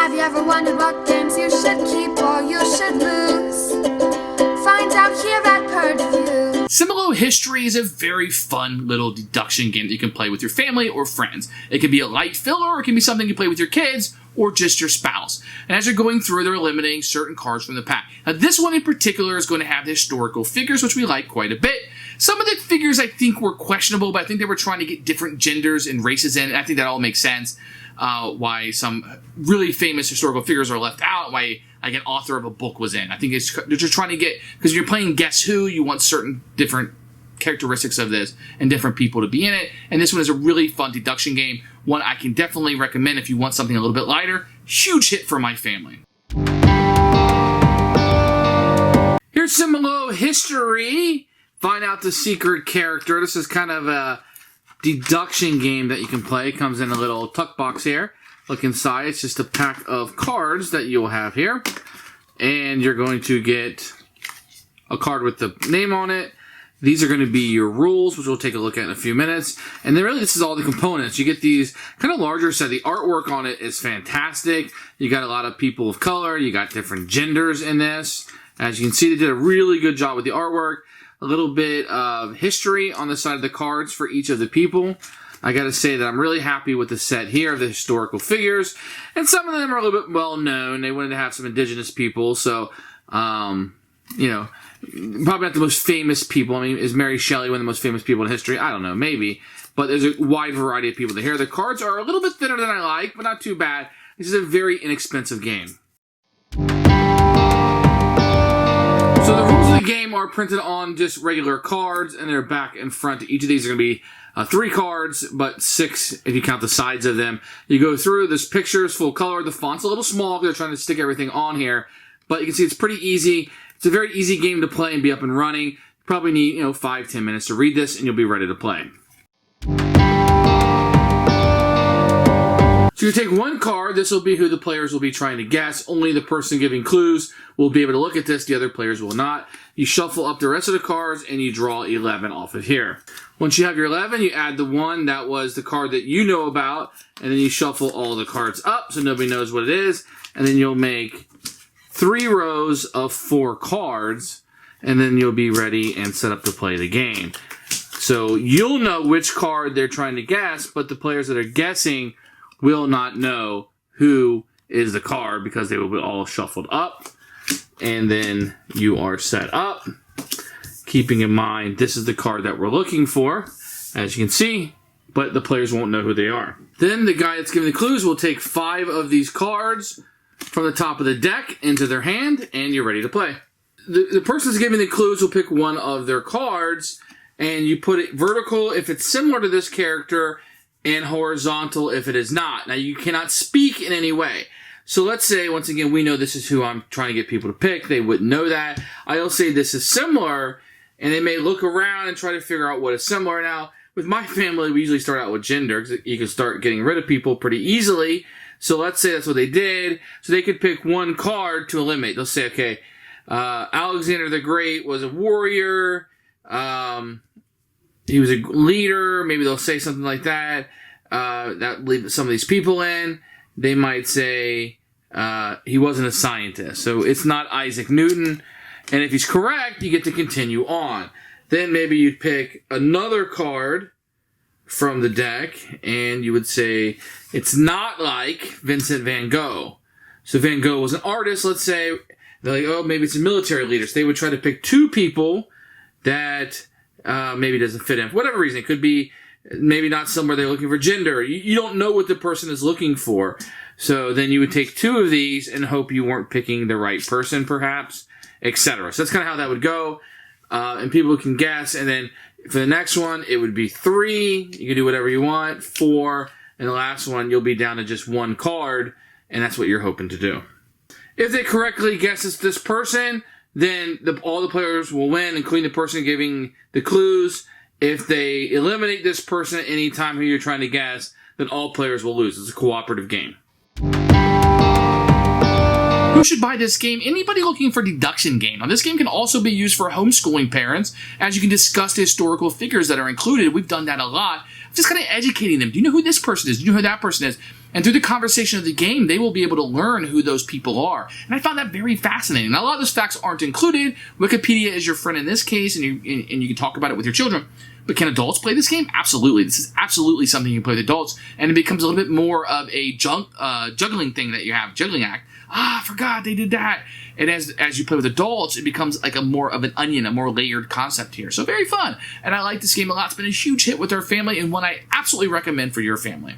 Have you ever wondered what games you should keep or you should lose? Find out here at Purge. Similo History is a very fun little deduction game that you can play with your family or friends. It can be a light filler, or it can be something you play with your kids or just your spouse. And as you're going through, they're eliminating certain cards from the pack. Now, this one in particular is going to have the historical figures, which we like quite a bit. Some of the figures I think were questionable, but I think they were trying to get different genders and races in, and I think that all makes sense. Why some really famous historical figures are left out, why like an author of a book was in. I think they're just trying to get, because you're playing Guess Who, you want certain different characteristics of this and different people to be in it. And this one is a really fun deduction game, one I can definitely recommend if you want something a little bit lighter. Huge hit for my family. Here's Similo History. Find out the secret character. This is kind of a deduction game that you can play. It comes in a little tuck box here. Look inside. It's just a pack of cards that you'll have here. And you're going to get a card with the name on it. These are going to be your rules, which we'll take a look at in a few minutes. And then really this is all the components. You get these kind of larger set. The artwork on it is fantastic. You got a lot of people of color. You got different genders in this. As you can see, they did a really good job with the artwork. A little bit of history on the side of the cards for each of the people. I gotta say that I'm really happy with the set here of the historical figures. And some of them are a little bit well known. They wanted to have some indigenous people, so, you know, probably not the most famous people. I mean, is Mary Shelley one of the most famous people in history? I don't know, maybe. But there's a wide variety of people here. The cards are a little bit thinner than I like, but not too bad. This is a very inexpensive game. So the rules of the game are printed on just regular cards, and they're back and front. Each of these are going to be 3 cards, but 6 if you count the sides of them. You go through, there's pictures, full color. The font's a little small because they're trying to stick everything on here. But you can see it's pretty easy. It's a very easy game to play and be up and running. You probably need, 5-10 minutes to read this, and you'll be ready to play. So you take one card. This will be who the players will be trying to guess. Only the person giving clues will be able to look at this. The other players will not. You shuffle up the rest of the cards, and you draw 11 off of here. Once you have your 11, you add the 1. That was the card that you know about. And then you shuffle all the cards up so nobody knows what it is. And then you'll make 3 rows of 4 cards. And then you'll be ready and set up to play the game. So you'll know which card they're trying to guess, but the players that are guessing will not know who is the card because they will be all shuffled up. And then you are set up. Keeping in mind, this is the card that we're looking for, as you can see, but the players won't know who they are. Then the guy that's giving the clues will take 5 of these cards from the top of the deck into their hand, and you're ready to play. The person that's giving the clues will pick one of their cards, and you put it vertical if it's similar to this character, and horizontal if it is not. Now, you cannot speak in any way. So let's say, once again, we know this is who I'm trying to get people to pick. They wouldn't know that. I'll say this is similar, and they may look around and try to figure out what is similar. Now, with my family, we usually start out with gender, because you can start getting rid of people pretty easily. So let's say that's what they did. So they could pick one card to eliminate. They'll say, okay, Alexander the Great was a warrior. He was a leader. Maybe they'll say something like that. That leave some of these people in. They might say he wasn't a scientist. So it's not Isaac Newton. And if he's correct, you get to continue on. Then maybe you'd pick another card from the deck, and you would say it's not like Vincent van Gogh. So Van Gogh was an artist, let's say. They're like, oh, maybe it's a military leader. So they would try to pick 2 people that maybe doesn't fit in. For whatever reason. It could be maybe not somewhere they're looking for gender. You don't know what the person is looking for. So then you would take 2 of these and hope you weren't picking the right person, perhaps, etc. So that's kind of how that would go. And people can guess. And then for the next one, it would be 3. You can do whatever you want. 4. And the last one, you'll be down to just 1 card. And that's what you're hoping to do. If they correctly guess it's this person, then all the players will win, including the person giving the clues. If they eliminate this person at any time who you're trying to guess, then all players will lose. It's a cooperative game. Who should buy this game? Anybody looking for a deduction game. Now, this game can also be used for homeschooling parents, as you can discuss the historical figures that are included. We've done that a lot. Just kind of educating them. Do you know who this person is? Do you know who that person is? And through the conversation of the game, they will be able to learn who those people are. And I found that very fascinating. Now, a lot of those facts aren't included. Wikipedia is your friend in this case, and you can talk about it with your children. But can adults play this game? Absolutely. This is absolutely something you can play with adults, and it becomes a little bit more of a juggling thing that you have, juggling act. I forgot they did that. And as you play with adults, it becomes like a more of an onion, a more layered concept here. So very fun. And I like this game a lot. It's been a huge hit with our family, and one I absolutely recommend for your family.